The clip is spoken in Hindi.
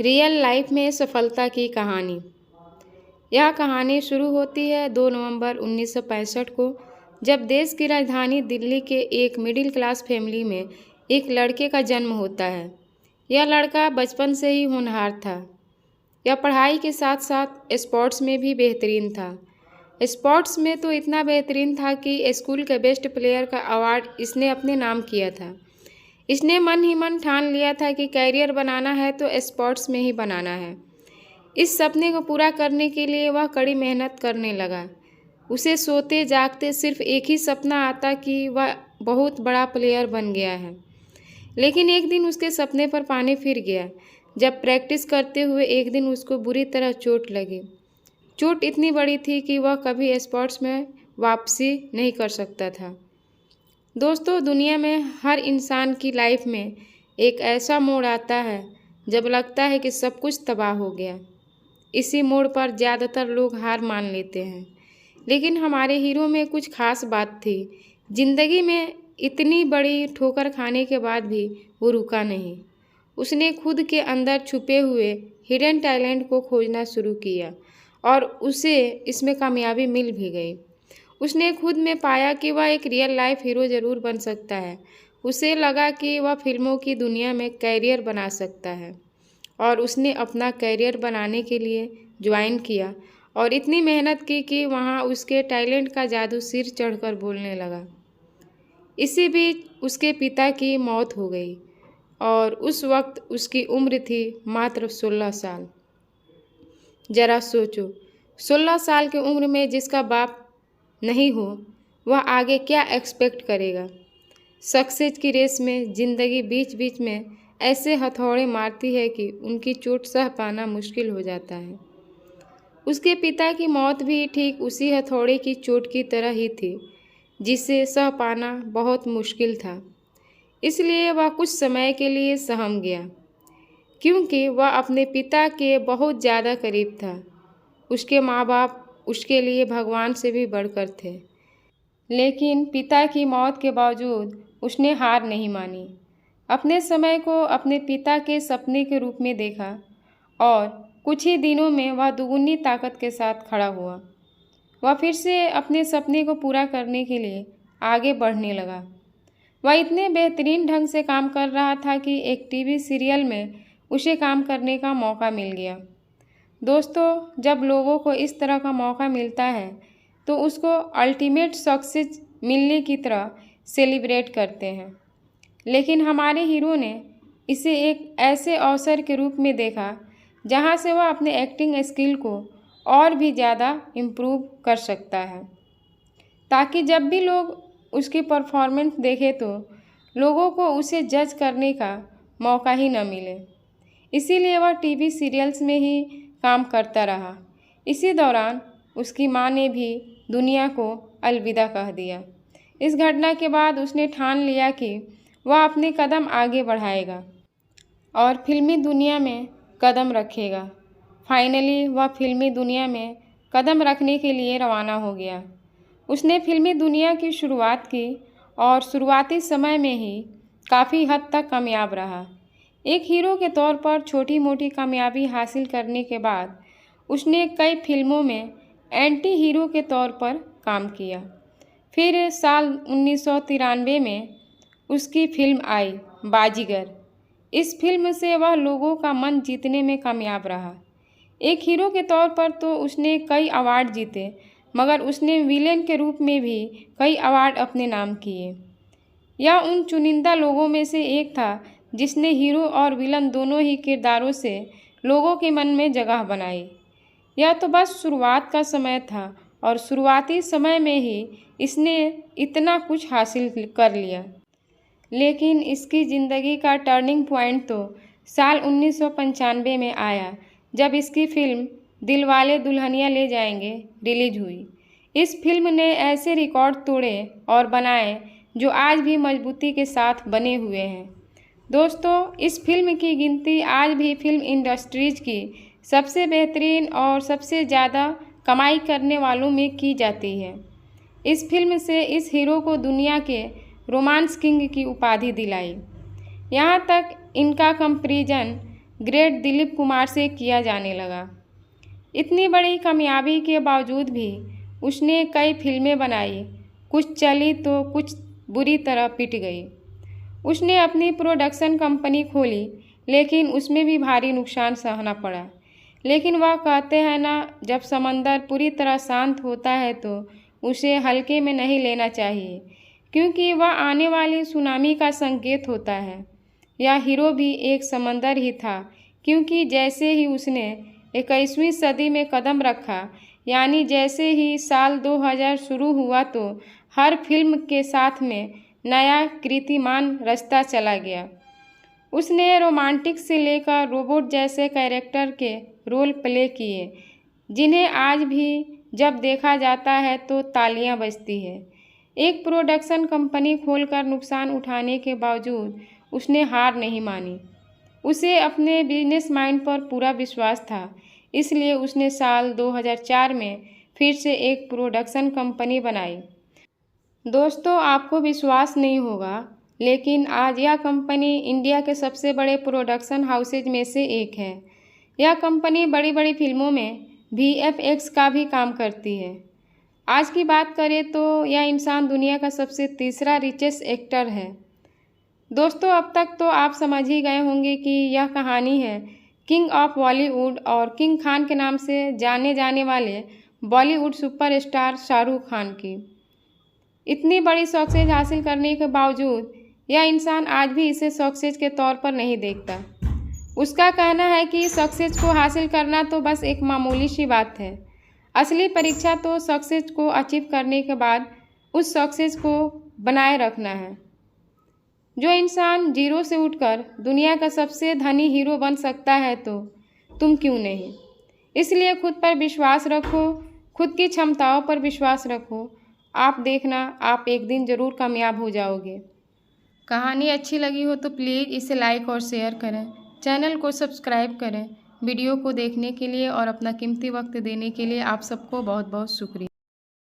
रियल लाइफ में सफलता की कहानी। यह कहानी शुरू होती है 2 नवंबर 1965 को, जब देश की राजधानी दिल्ली के एक मिडिल क्लास फैमिली में एक लड़के का जन्म होता है। यह लड़का बचपन से ही होनहार था। यह पढ़ाई के साथ साथ स्पोर्ट्स में भी बेहतरीन था। स्पोर्ट्स में तो इतना बेहतरीन था कि स्कूल के बेस्ट प्लेयर का अवार्ड इसने अपने नाम किया था। इसने मन ही मन ठान लिया था कि कैरियर बनाना है तो स्पोर्ट्स में ही बनाना है। इस सपने को पूरा करने के लिए वह कड़ी मेहनत करने लगा। उसे सोते जागते सिर्फ एक ही सपना आता कि वह बहुत बड़ा प्लेयर बन गया है। लेकिन एक दिन उसके सपने पर पानी फिर गया, जब प्रैक्टिस करते हुए एक दिन उसको बुरी तरह चोट लगी। चोट इतनी बड़ी थी कि वह कभी स्पोर्ट्स में वापसी नहीं कर सकता था। दोस्तों, दुनिया में हर इंसान की लाइफ में एक ऐसा मोड़ आता है जब लगता है कि सब कुछ तबाह हो गया। इसी मोड़ पर ज़्यादातर लोग हार मान लेते हैं, लेकिन हमारे हीरो में कुछ खास बात थी। जिंदगी में इतनी बड़ी ठोकर खाने के बाद भी वो रुका नहीं। उसने खुद के अंदर छुपे हुए हिडन टैलेंट को खोजना शुरू किया और उसे इसमें कामयाबी मिल भी गई। उसने खुद में पाया कि वह एक रियल लाइफ हीरो ज़रूर बन सकता है। उसे लगा कि वह फिल्मों की दुनिया में कैरियर बना सकता है और उसने अपना कैरियर बनाने के लिए ज्वाइन किया और इतनी मेहनत की कि वहाँ उसके टैलेंट का जादू सिर चढ़कर बोलने लगा। इसी बीच उसके पिता की मौत हो गई और उस वक्त उसकी उम्र थी मात्र 16 साल। जरा सोचो, 16 साल की उम्र में जिसका बाप नहीं हो, वह आगे क्या एक्सपेक्ट करेगा। सक्सेस की रेस में ज़िंदगी बीच बीच में ऐसे हथौड़े मारती है कि उनकी चोट सह पाना मुश्किल हो जाता है। उसके पिता की मौत भी ठीक उसी हथौड़े की चोट की तरह ही थी, जिसे सह पाना बहुत मुश्किल था। इसलिए वह कुछ समय के लिए सहम गया, क्योंकि वह अपने पिता के बहुत ज़्यादा करीब था। उसके माँ बाप उसके लिए भगवान से भी बढ़कर थे। लेकिन पिता की मौत के बावजूद उसने हार नहीं मानी। अपने समय को अपने पिता के सपने के रूप में देखा और कुछ ही दिनों में वह दुगुनी ताकत के साथ खड़ा हुआ। वह फिर से अपने सपने को पूरा करने के लिए आगे बढ़ने लगा। वह इतने बेहतरीन ढंग से काम कर रहा था कि एक टीवी सीरियल में उसे काम करने का मौका मिल गया। दोस्तों, जब लोगों को इस तरह का मौका मिलता है तो उसको अल्टीमेट सक्सेस मिलने की तरह सेलिब्रेट करते हैं। लेकिन हमारे हीरो ने इसे एक ऐसे अवसर के रूप में देखा जहां से वह अपने एक्टिंग स्किल को और भी ज़्यादा इम्प्रूव कर सकता है, ताकि जब भी लोग उसकी परफॉर्मेंस देखें तो लोगों को उसे जज करने का मौका ही न मिले। इसीलिए वह टीवी सीरियल्स में ही काम करता रहा। इसी दौरान उसकी माँ ने भी दुनिया को अलविदा कह दिया। इस घटना के बाद उसने ठान लिया कि वह अपने कदम आगे बढ़ाएगा और फिल्मी दुनिया में कदम रखेगा। फाइनली वह फिल्मी दुनिया में कदम रखने के लिए रवाना हो गया। उसने फिल्मी दुनिया की शुरुआत की और शुरुआती समय में ही काफ़ी हद तक कामयाब रहा। एक हीरो के तौर पर छोटी मोटी कामयाबी हासिल करने के बाद उसने कई फिल्मों में एंटी हीरो के तौर पर काम किया। फिर साल 1993 में उसकी फिल्म आई बाजीगर। इस फिल्म से वह लोगों का मन जीतने में कामयाब रहा। एक हीरो के तौर पर तो उसने कई अवार्ड जीते, मगर उसने विलेन के रूप में भी कई अवार्ड अपने नाम किए। यह उन चुनिंदा लोगों में से एक था जिसने हीरो और विलन दोनों ही किरदारों से लोगों के मन में जगह बनाई। यह तो बस शुरुआत का समय था और शुरुआती समय में ही इसने इतना कुछ हासिल कर लिया। लेकिन इसकी ज़िंदगी का टर्निंग पॉइंट तो साल 1995 में आया, जब इसकी फिल्म दिलवाले दुल्हनिया ले जाएंगे रिलीज हुई। इस फिल्म ने ऐसे रिकॉर्ड तोड़े और बनाए जो आज भी मजबूती के साथ बने हुए हैं। दोस्तों, इस फिल्म की गिनती आज भी फिल्म इंडस्ट्रीज की सबसे बेहतरीन और सबसे ज़्यादा कमाई करने वालों में की जाती है। इस फिल्म से इस हीरो को दुनिया के रोमांस किंग की उपाधि दिलाई। यहाँ तक इनका कंपैरिजन ग्रेट दिलीप कुमार से किया जाने लगा। इतनी बड़ी कामयाबी के बावजूद भी उसने कई फिल्में बनाई, कुछ चली तो कुछ बुरी तरह पिट गई। उसने अपनी प्रोडक्शन कंपनी खोली, लेकिन उसमें भी भारी नुकसान सहना पड़ा। लेकिन वह कहते हैं ना, जब समंदर पूरी तरह शांत होता है तो उसे हल्के में नहीं लेना चाहिए, क्योंकि वह आने वाली सुनामी का संकेत होता है। यह हीरो भी एक समंदर ही था, क्योंकि जैसे ही उसने 21वीं सदी में कदम रखा, यानी जैसे ही साल 2000 शुरू हुआ, तो हर फिल्म के साथ में नया कीर्तिमान रचता चला गया। उसने रोमांटिक से लेकर रोबोट जैसे कैरेक्टर के रोल प्ले किए, जिन्हें आज भी जब देखा जाता है तो तालियां बजती है। एक प्रोडक्शन कंपनी खोलकर नुकसान उठाने के बावजूद उसने हार नहीं मानी। उसे अपने बिजनेस माइंड पर पूरा विश्वास था, इसलिए उसने साल 2004 में फिर से एक प्रोडक्शन कंपनी बनाई। दोस्तों, आपको विश्वास नहीं होगा, लेकिन आज यह कंपनी इंडिया के सबसे बड़े प्रोडक्शन हाउसेज में से एक है। यह कंपनी बड़ी बड़ी फिल्मों में VFX का भी काम करती है। आज की बात करें तो यह इंसान दुनिया का सबसे तीसरा रिचेस्ट एक्टर है। दोस्तों, अब तक तो आप समझ ही गए होंगे कि यह कहानी है किंग ऑफ बॉलीवुड और किंग खान के नाम से जाने जाने वाले बॉलीवुड सुपरस्टार शाहरुख खान की। इतनी बड़ी सक्सेस हासिल करने के बावजूद यह इंसान आज भी इसे सक्सेस के तौर पर नहीं देखता। उसका कहना है कि सक्सेस को हासिल करना तो बस एक मामूली सी बात है। असली परीक्षा तो सक्सेस को अचीव करने के बाद उस सक्सेस को बनाए रखना है। जो इंसान जीरो से उठकर दुनिया का सबसे धनी हीरो बन सकता है, तो तुम क्यों नहीं? इसलिए खुद पर विश्वास रखो, खुद की क्षमताओं पर विश्वास रखो। आप देखना, आप एक दिन ज़रूर कामयाब हो जाओगे। कहानी अच्छी लगी हो तो प्लीज़ इसे लाइक और शेयर करें, चैनल को सब्सक्राइब करें। वीडियो को देखने के लिए और अपना कीमती वक्त देने के लिए आप सबको बहुत बहुत शुक्रिया।